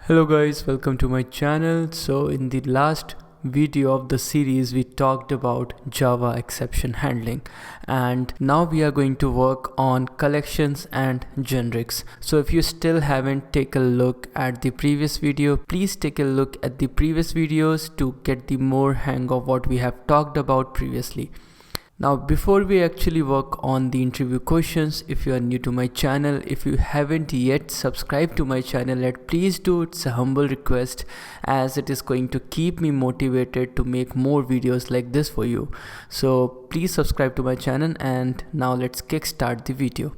Hello guys, welcome to my channel. So in the last video of the series we talked about Java exception handling, and now we are going to work on collections and generics. So if you still haven't taken a look at the previous video, please take a look at the previous videos to get the more hang of what we have talked about previously. Now before we actually work on the interview questions, if you are new to my channel, if you haven't yet subscribed to my channel, please do. It's a humble request, as it is going to keep me motivated to make more videos like this for you. So please subscribe to my channel, and now let's kickstart the video.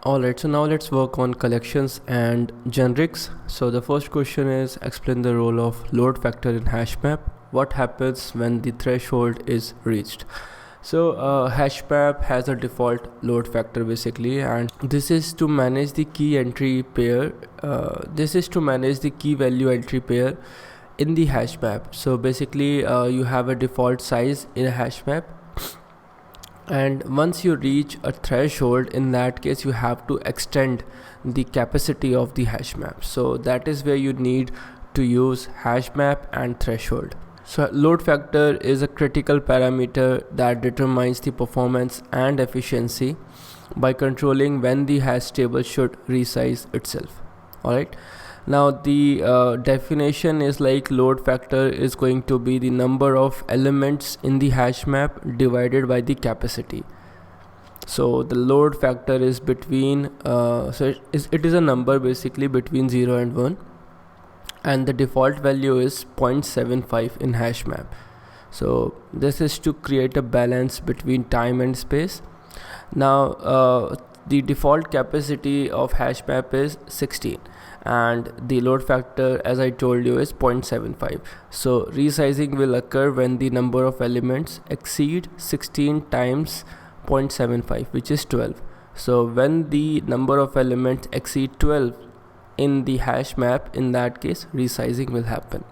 Alright, so now let's work on collections and generics. So the first question is, explain the role of load factor in hash map. What happens when the threshold is reached? So hash map has a default load factor basically, and this is to manage the key entry pair. This is to manage the key value entry pair in the hash map. So basically you have a default size in a hash map, and once you reach a threshold, in that case you have to extend the capacity of the hash map. So that is where you need to use hash map and threshold. So load factor is a critical parameter that determines the performance and efficiency by controlling when the hash table should resize itself. Alright, now the definition is like load factor is going to be the number of elements in the hash map divided by the capacity. So the load factor is between it is a number basically between 0 and 1, and the default value is 0.75 in hash map. So this is to create a balance between time and space. Now the default capacity of hash map is 16, and the load factor, as I told you, is 0.75. So resizing will occur when the number of elements exceed 16 times 0.75, which is 12. So when the number of elements exceed 12 in the hash map, in that case resizing will happen.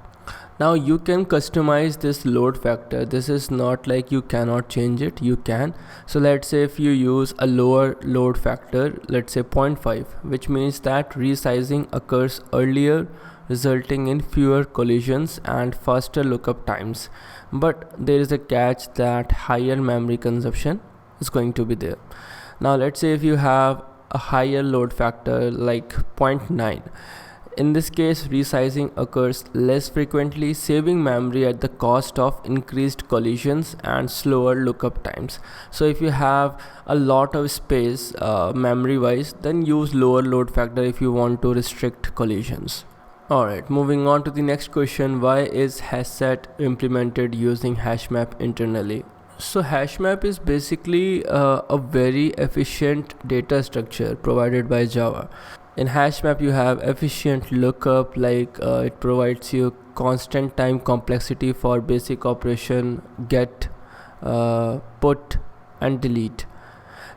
Now you can customize this load factor. This is not like you cannot change it, you can. So let's say if you use a lower load factor, let's say 0.5, which means that resizing occurs earlier, resulting in fewer collisions and faster lookup times. But there is a catch, that higher memory consumption is going to be there. Now let's say if you have a higher load factor like 0.9, in this case resizing occurs less frequently, saving memory at the cost of increased collisions and slower lookup times. So if you have a lot of space memory wise, then use lower load factor if you want to restrict collisions. Alright, moving on to the next question. Why is hash set implemented using hash map internally? So hash map is basically a very efficient data structure provided by Java. In hash map you have efficient lookup, like it provides you constant time complexity for basic operation, get, put and delete.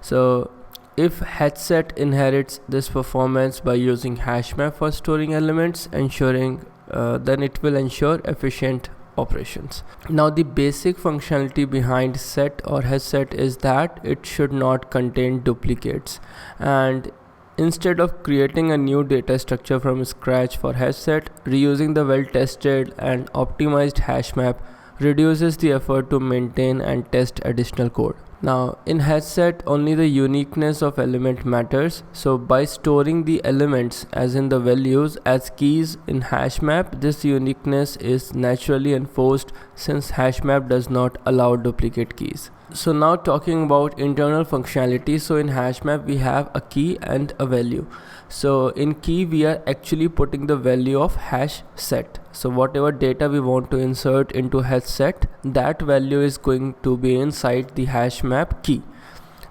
So if hash set inherits this performance by using hash map for storing elements, ensuring then it will ensure efficient operations. Now the basic functionality behind set or hash set is that it should not contain duplicates, and instead of creating a new data structure from scratch for hash set, reusing the well-tested and optimized hash map reduces the effort to maintain and test additional code. Now in hash set only the uniqueness of element matters. So by storing the elements, as in the values, as keys in hash map, this uniqueness is naturally enforced since hash map does not allow duplicate keys. So now talking about internal functionality. So in hash map we have a key and a value. So in key we are actually putting the value of hash set. So whatever data we want to insert into hash set, that value is going to be inside the hash map key.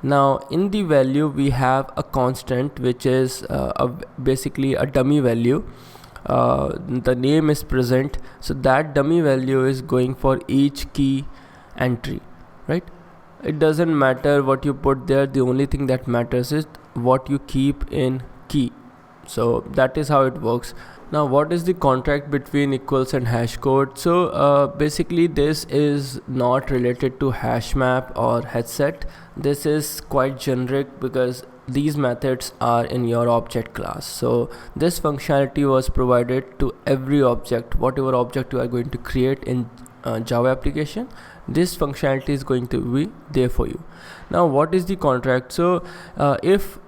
Now in the value we have a constant, which is basically a dummy value. The name is present, so that dummy value is going for each key entry, right? It doesn't matter what you put there, the only thing that matters is what you keep in key. So that is how it works. Now what is the contract between equals and hash code? So basically this is not related to hash map or hash set. This is quite generic because these methods are in your object class. So this functionality was provided to every object, whatever object you are going to create in Java application. This functionality is going to be there for you. Now what is the contract? So if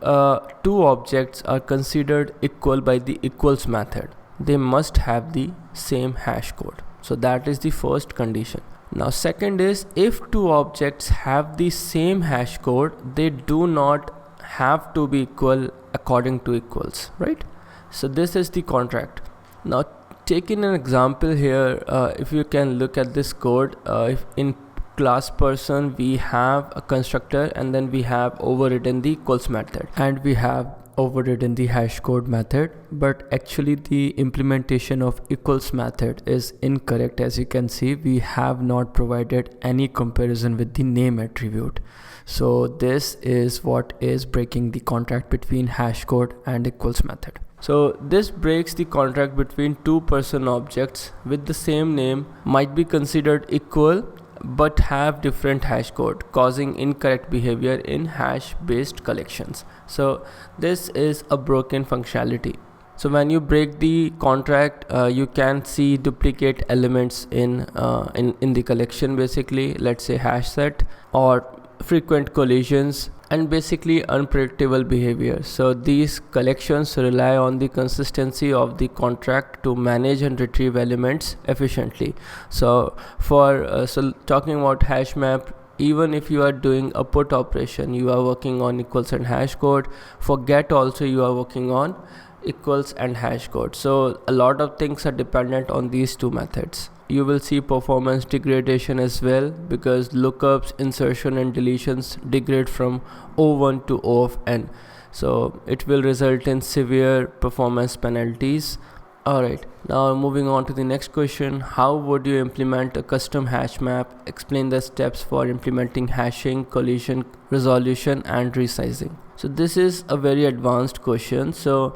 two objects are considered equal by the equals method, they must have the same hash code. So that is the first condition. Now second is, if two objects have the same hash code, they do not have to be equal according to equals, right? So this is the contract. Now taking an example here, if you can look at this code, if in class person we have a constructor and then we have overridden the equals method and we have overridden the hash code method, but actually the implementation of equals method is incorrect. As you can see, we have not provided any comparison with the name attribute. So this is what is breaking the contract between hash code and equals method. So this breaks the contract between two person objects with the same name might be considered equal but have different hash code, causing incorrect behavior in hash based collections. So this is a broken functionality. So when you break the contract, you can see duplicate elements in the collection, basically let's say hash set or frequent collisions and basically unpredictable behavior. So these collections rely on the consistency of the contract to manage and retrieve elements efficiently. So for talking about hash map, even if you are doing a put operation, you are working on equals and hash code. For get also you are working on equals and hash code. So a lot of things are dependent on these two methods. You will see performance degradation as well, because lookups, insertion and deletions degrade from O1 to O of n. So it will result in severe performance penalties. Alright, now moving on to the next question. How would you implement a custom hash map? Explain the steps for implementing hashing, collision resolution and resizing. So this is a very advanced question. So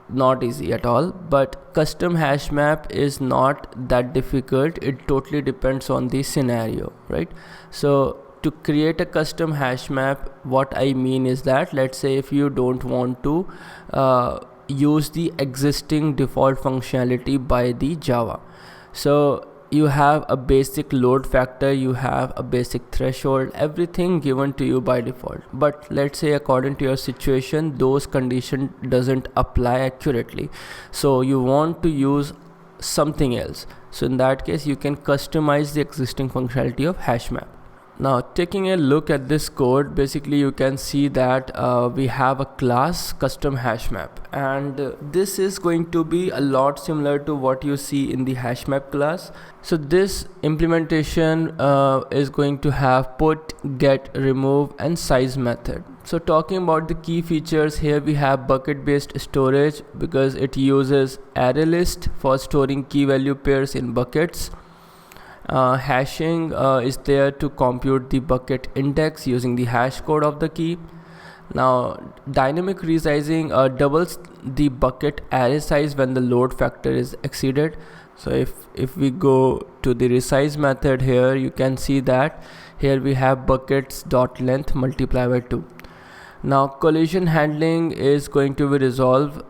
not easy at all, but custom hash map is not that difficult. It totally depends on the scenario, right? So to create a custom hash map, what I mean is that, let's say if you don't want to use the existing default functionality by the Java, so you have a basic load factor, you have a basic threshold, everything given to you by default, but let's say according to your situation those condition doesn't apply accurately, so you want to use something else. So in that case you can customize the existing functionality of hash map. Now taking a look at this code, basically you can see that we have a class custom hash map, and this is going to be a lot similar to what you see in the hash map class. So this implementation is going to have put, get, remove and size method. So talking about the key features, here we have bucket based storage because it uses array list for storing key value pairs in buckets. Hashing is there to compute the bucket index using the hash code of the key. Now dynamic resizing doubles the bucket array size when the load factor is exceeded. So if we go to the resize method, here you can see that here we have buckets dot length multiplied by 2. Now collision handling is going to be resolved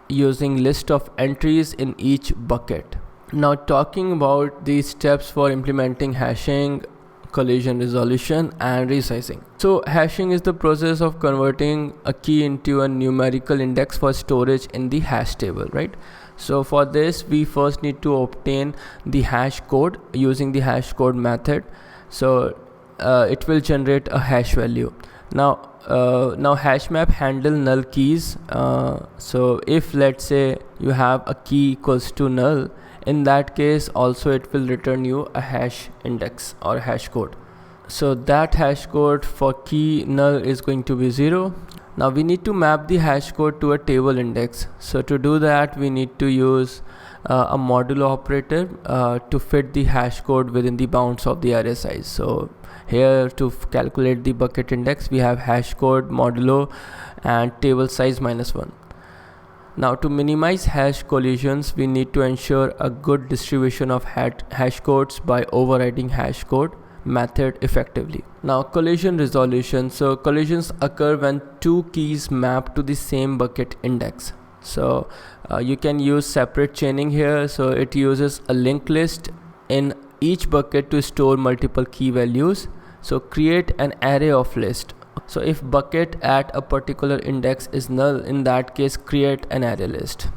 using list of entries in each bucket. Now talking about the steps for implementing hashing, collision resolution and resizing. So hashing is the process of converting a key into a numerical index for storage in the hash table, right? So for this we first need to obtain the hash code using the hash code method. So it will generate a hash value. Now hash map handle null keys. So if let's say you have a key equals to null, in that case also it will return you a hash index or hash code. So that hash code for key null is going to be 0. Now we need to map the hash code to a table index. So to do that we need to use a modulo operator to fit the hash code within the bounds of the array size. So here to calculate the bucket index we have hash code modulo and table size -1. Now to minimize hash collisions we need to ensure a good distribution of hash codes by overriding hash code method effectively. Now collision resolution. So collisions occur when two keys map to the same bucket index. So you can use separate chaining here. So it uses a linked list in each bucket to store multiple key values. So create an array of list. So if bucket at a particular index is null, in that case create an array list.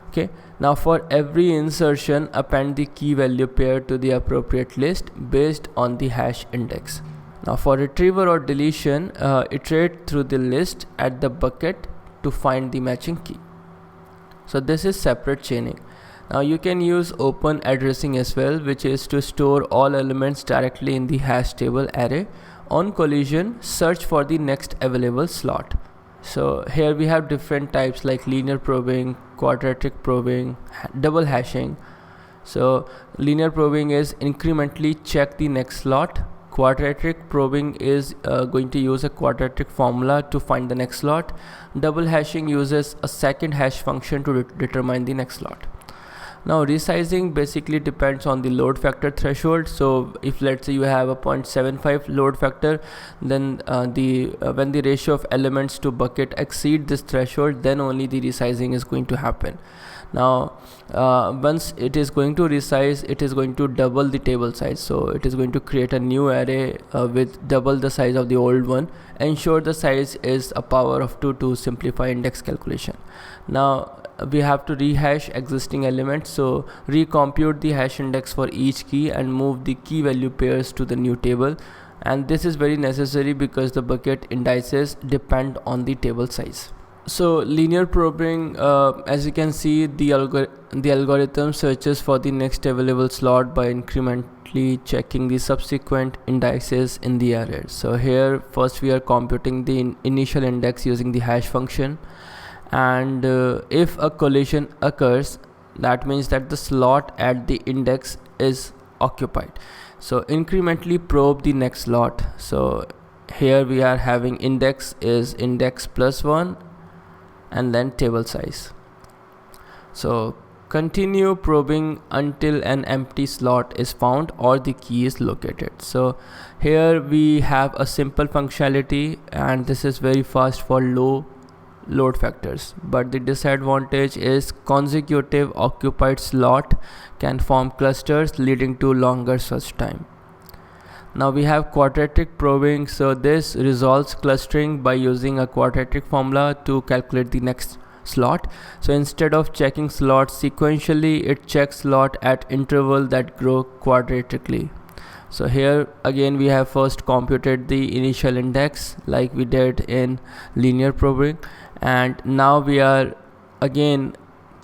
Okay, now for every insertion, append the key value pair to the appropriate list based on the hash index. Now for retrieval or deletion, iterate through the list at the bucket to find the matching key. So this is separate chaining. Now you can use open addressing as well, which is to store all elements directly in the hash table array. On collision, search for the next available slot. So here we have different types like linear probing, quadratic probing, double hashing. So linear probing is incrementally check the next slot. Quadratic probing is going to use a quadratic formula to find the next slot. Double hashing uses a second hash function to determine the next slot. Now resizing basically depends on the load factor threshold. So if let's say you have a 0.75 load factor, then when the ratio of elements to bucket exceed this threshold, then only the resizing is going to happen. Now once it is going to resize, it is going to double the table size. So it is going to create a new array with double the size of the old one. Ensure the size is a power of 2 to simplify index calculation. Now we have to rehash existing elements. So recompute the hash index for each key and move the key value pairs to the new table. And this is very necessary because the bucket indices depend on the table size. So linear probing, as you can see, the algorithm searches for the next available slot by incrementally checking the subsequent indices in the array. So here first we are computing the initial index using the hash function, and if a collision occurs, that means that the slot at the index is occupied. So incrementally probe the next slot. So here we are having index is index plus 1 and then table size. So continue probing until an empty slot is found or the key is located. So here we have a simple functionality, and this is very fast for low load factors, but the disadvantage is consecutive occupied slot can form clusters leading to longer search time. Now we have quadratic probing. So this resolves clustering by using a quadratic formula to calculate the next slot. So instead of checking slots sequentially, it checks slot at interval that grow quadratically. So here again we have first computed the initial index like we did in linear probing, and now we are again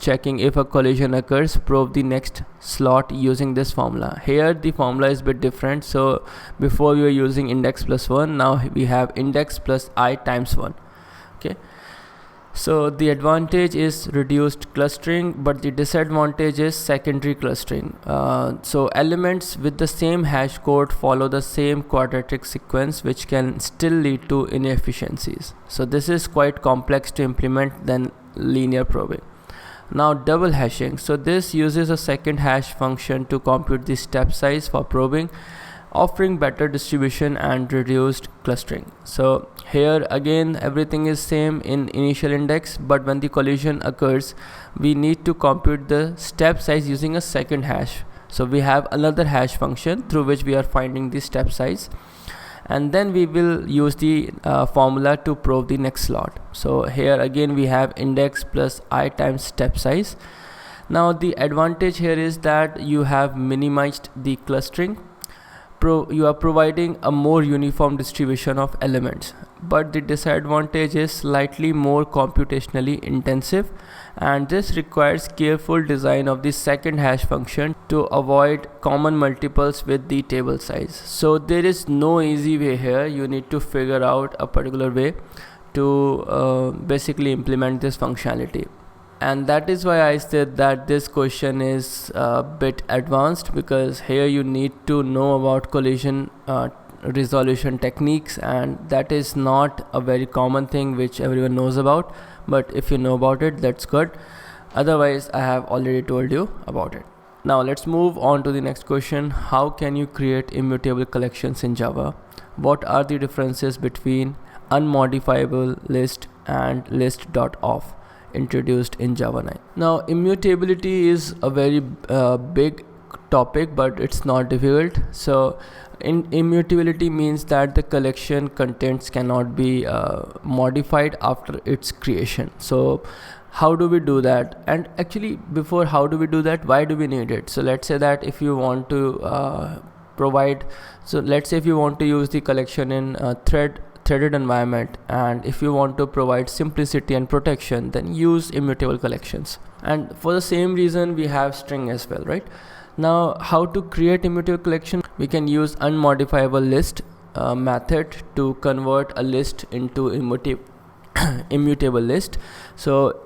checking if a collision occurs, probe the next slot using this formula. Here the formula is a bit different. So before we were using index plus 1, now we have index plus I times 1. Okay, so the advantage is reduced clustering, but the disadvantage is secondary clustering. So elements with the same hash code follow the same quadratic sequence, which can still lead to inefficiencies. So this is quite complex to implement than linear probing. Now double hashing. So this uses a second hash function to compute the step size for probing, offering better distribution and reduced clustering. So here again everything is same in initial index, but when the collision occurs, we need to compute the step size using a second hash. So we have another hash function through which we are finding the step size, and then we will use the formula to probe the next slot. So here again we have index plus I times step size. Now the advantage here is that you have minimized the clustering. You are providing a more uniform distribution of elements, but the disadvantage is slightly more computationally intensive, and this requires careful design of the second hash function to avoid common multiples with the table size. So there is no easy way here. You need to figure out a particular way to basically implement this functionality. And that is why I said that this question is a bit advanced, because here you need to know about collision resolution techniques, and that is not a very common thing which everyone knows about. But if you know about it, that's good. Otherwise I have already told you about it. Now let's move on to the next question. How can you create immutable collections in Java? What are the differences between unmodifiable list and list.off introduced in Java 9? Now immutability is a very big topic, but it's not difficult. So immutability means that the collection contents cannot be modified after its creation. So how do we do that? And actually, before how do we do that, why do we need it? So let's say that if you want to let's say if you want to use the collection in threaded environment, and if you want to provide simplicity and protection, then use immutable collections. And for the same reason, we have string as well, right? Now how to create immutable collection? We can use unmodifiable list method to convert a list into immutable list. So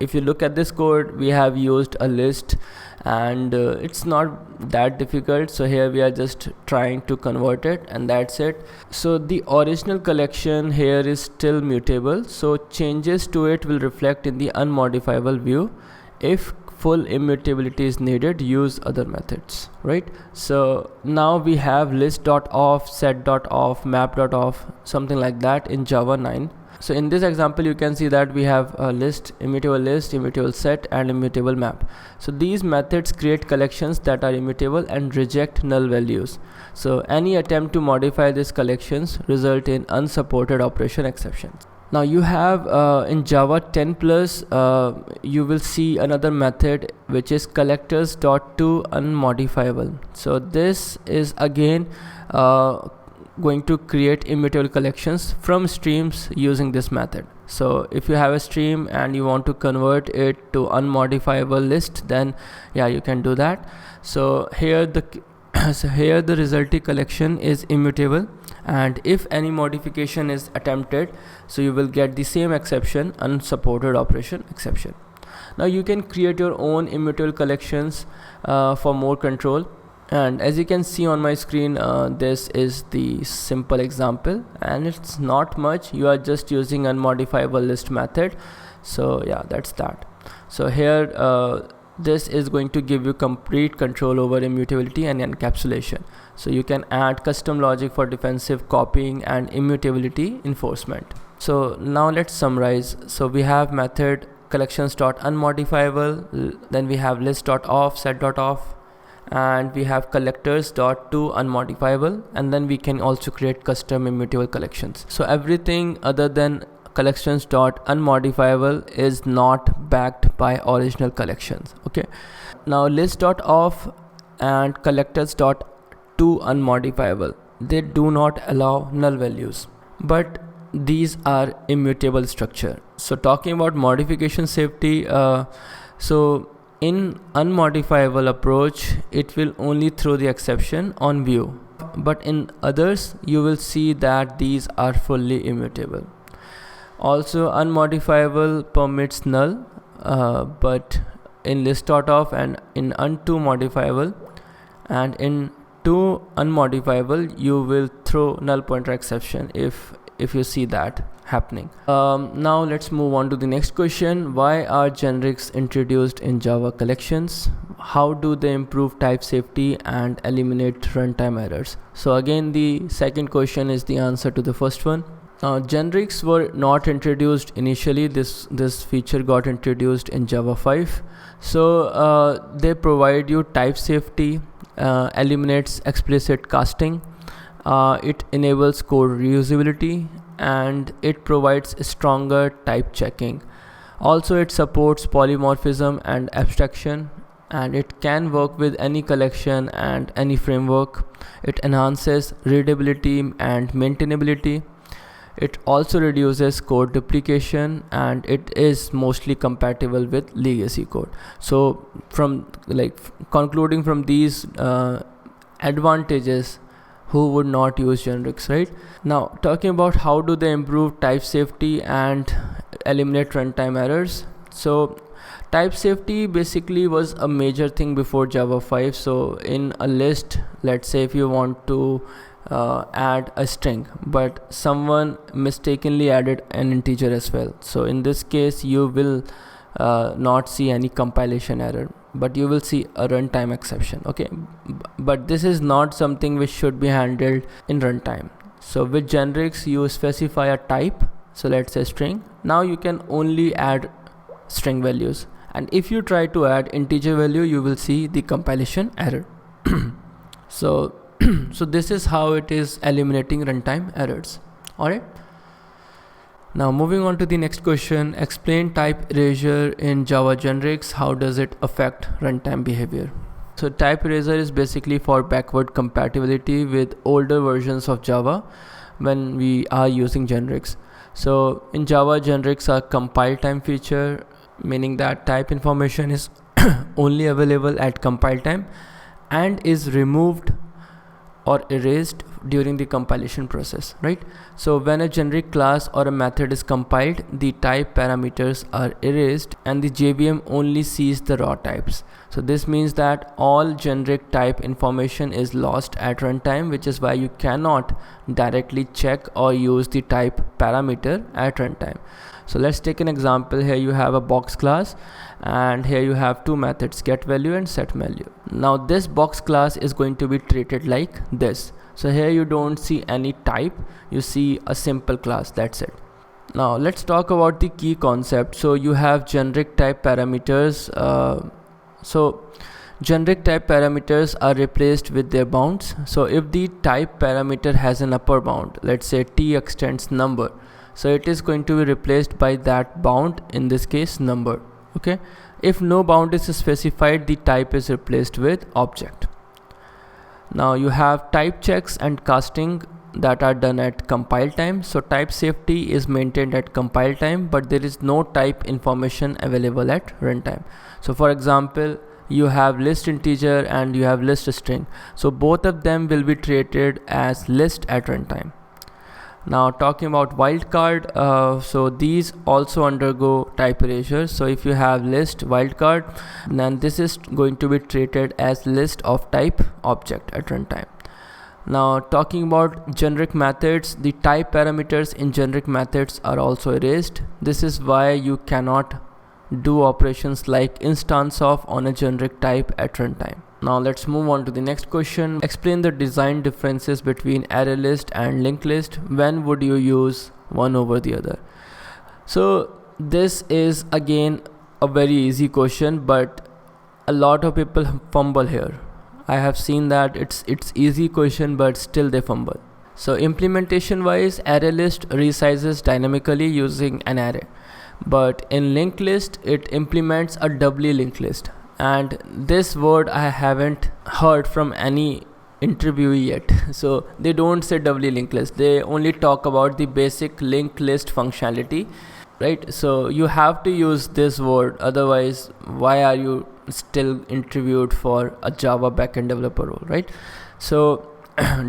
if you look at this code, we have used a list, and it's not that difficult. So here we are just trying to convert it, and that's it. So the original collection here is still mutable, so changes to it will reflect in the unmodifiable view. If full immutability is needed, use other methods, right? So now we have list.off, set.off, map.off, something like that in Java 9. So in this example, you can see that we have a list, immutable set, and immutable map. So these methods create collections that are immutable and reject null values. So any attempt to modify these collections result in unsupported operation exceptions. Now you have in Java 10 plus, you will see another method which is collectors.toUnmodifiable. So this is again going to create immutable collections from streams using this method. So if you have a stream and you want to convert it to unmodifiable list, then yeah, you can do that. So here the resulting collection is immutable, and if any modification is attempted, so you will get the same exception, unsupported operation exception. Now you can create your own immutable collections for more control. And as you can see on my screen, this is the simple example, and it's not much. You are just using unmodifiable list method. So yeah, that's that. So here this is going to give you complete control over immutability and encapsulation. So you can add custom logic for defensive copying and immutability enforcement. So now let's summarize. So we have method collections.unmodifiable, then we have list.off, set.off, and we have collectors.toUnmodifiable, and then we can also create custom immutable collections. So everything other than collections.unmodifiable is not backed by original collections. Okay, now list.off and collectors.toUnmodifiable, they do not allow null values, but these are immutable structure. So talking about modification safety, so in unmodifiable approach, it will only throw the exception on view, but in others you will see that these are fully immutable. Also unmodifiable permits null, but in list.off and in un2modifiable and in toUnmodifiable you will throw null pointer exception if you see that happening. Now let's move on to the next question. Why are generics introduced in Java collections? How do they improve type safety and eliminate runtime errors? So again, the second question is the answer to the first one. Generics were not introduced initially. This feature got introduced in Java 5. So they provide you type safety, eliminates explicit casting, it enables code reusability, and it provides stronger type checking. Also it supports polymorphism and abstraction, and it can work with any collection and any framework. It enhances readability and maintainability. It also reduces code duplication, and it is mostly compatible with legacy code. So from concluding from these advantages, who would not use generics, right? Now talking about how do they improve type safety and eliminate runtime errors. So type safety basically was a major thing before Java 5. So in a list, let's say if you want to add a string, but someone mistakenly added an integer as well, so in this case you will not see any compilation error. but you will see a runtime exception. Okay, but this is not something which should be handled in runtime. So with generics you specify a type, so let's say string. Now you can only add string values, and if you try to add integer value you will see the compilation error. So this is how it is eliminating runtime errors. Alright, now moving on to the next question. Explain type erasure in Java generics. How does it affect runtime behavior? So type erasure is basically for backward compatibility with older versions of Java when we are using generics. So in Java, generics are compile time feature, meaning that type information is only available at compile time and is removed or erased during the compilation process, right? So when a generic class or a method is compiled, the type parameters are erased and the JVM only sees the raw types. So this means that all generic type information is lost at runtime, which is why you cannot directly check or use the type parameter at runtime. So let's take an example. Here you have a box class, and here you have two methods, get value and set value. Now this box class is going to be treated like this. So here you don't see any type, you see a simple class, that's it. Now let's talk about the key concept. So you have generic type parameters. So generic type parameters are replaced with their bounds. So if the type parameter has an upper bound, let's say t extends number, so it is going to be replaced by that bound, in this case number. Okay, if no bound is specified, the type is replaced with object. Now you have type checks and casting that are done at compile time. So type safety is maintained at compile time, but there is no type information available at runtime. So for example, you have list integer and you have list string, so both of them will be treated as list at runtime. Now talking about wildcard, so these also undergo type erasure. So if you have list wildcard, then this is going to be treated as list of type object at runtime. Now talking about generic methods, the type parameters in generic methods are also erased. This is why you cannot do operations like instance of on a generic type at runtime. Now let's move on to the next question. Explain the design differences between array list and linked list. When would you use one over the other? So this is again a very easy question, but a lot of people fumble here. I have seen that it's easy question, but still they fumble. So implementation wise, array list resizes dynamically using an array, but in linked list it implements a doubly linked list. And this word I haven't heard from any interviewee yet. So they don't say doubly linked list, they only talk about the basic linked list functionality, right? So you have to use this word, otherwise why are you still interviewed for a Java backend developer role, right? So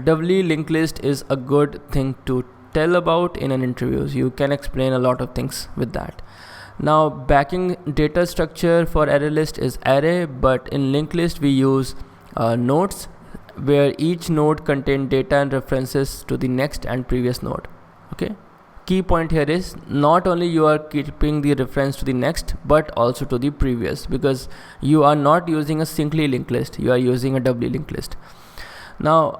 doubly linked list is a good thing to tell about in an interview. You can explain a lot of things with that. Now backing data structure for array list is array, but in linked list we use nodes, where each node contains data and references to the next and previous node. Okay, key point here is not only you are keeping the reference to the next, but also to the previous, because you are not using a singly linked list, you are using a doubly linked list. Now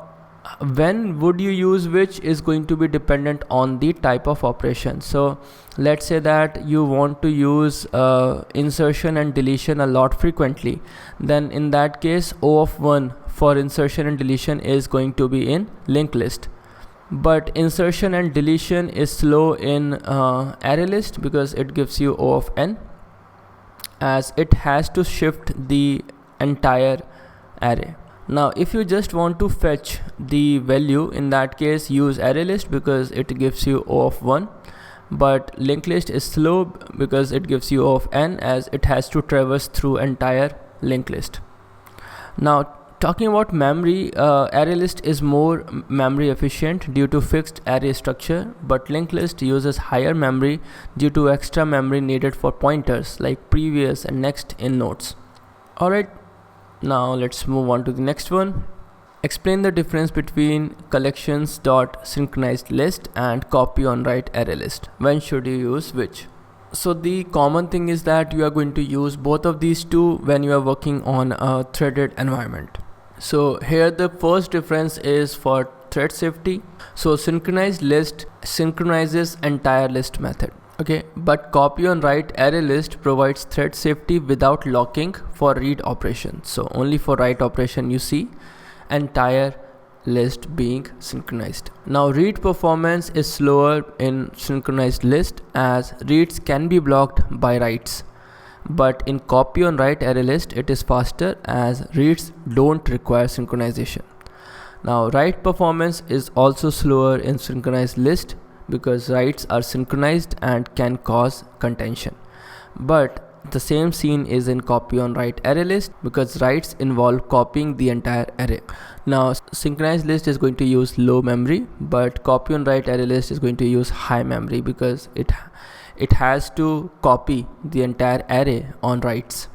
when would you use which is going to be dependent on the type of operation. So let's say that you want to use insertion and deletion a lot frequently, then in that case O of 1 for insertion and deletion is going to be in linked list. But insertion and deletion is slow in array list because it gives you O of n, as it has to shift the entire array. Now if you just want to fetch the value, in that case use array list because it gives you O of 1, but linked list is slow because it gives you O of n, as it has to traverse through entire linked list. Now talking about memory, array list is more memory efficient due to fixed array structure, but linked list uses higher memory due to extra memory needed for pointers like previous and next in nodes. Alright, now let's move on to the next one. Explain the difference between collections.synchronized list and copy on write array list. When should you use which? So the common thing is that you are going to use both of these two when you are working on a threaded environment. So here the first difference is for thread safety. So synchronized list synchronizes entire list method. Okay, but copy on write array list provides thread safety without locking for read operation. So only for write operation you see entire list being synchronized. Now read performance is slower in synchronized list as reads can be blocked by writes, but in copy on write array list it is faster as reads don't require synchronization. Now write performance is also slower in synchronized list because writes are synchronized and can cause contention, but the same scene is in copy on write array list because writes involve copying the entire array. Now synchronized list is going to use low memory, but copy on write array list is going to use high memory because it has to copy the entire array on writes.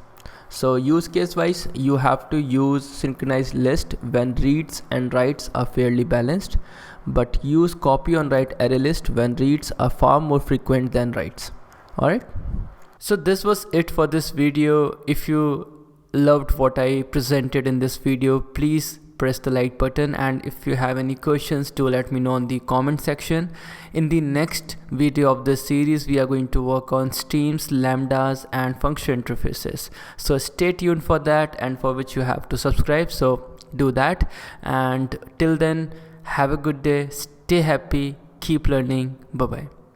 So use case wise you have to use synchronized list when reads and writes are fairly balanced, but use copy on write array list when reads are far more frequent than writes. Alright, so this was it for this video. If you loved what I presented in this video, please press the like button, and if you have any questions, do let me know in the comment section. In the next video of this series we are going to work on streams, lambdas and function interfaces. So stay tuned for that, and for which you have to subscribe, so do that. And till then, have a good day, stay happy, keep learning, bye bye.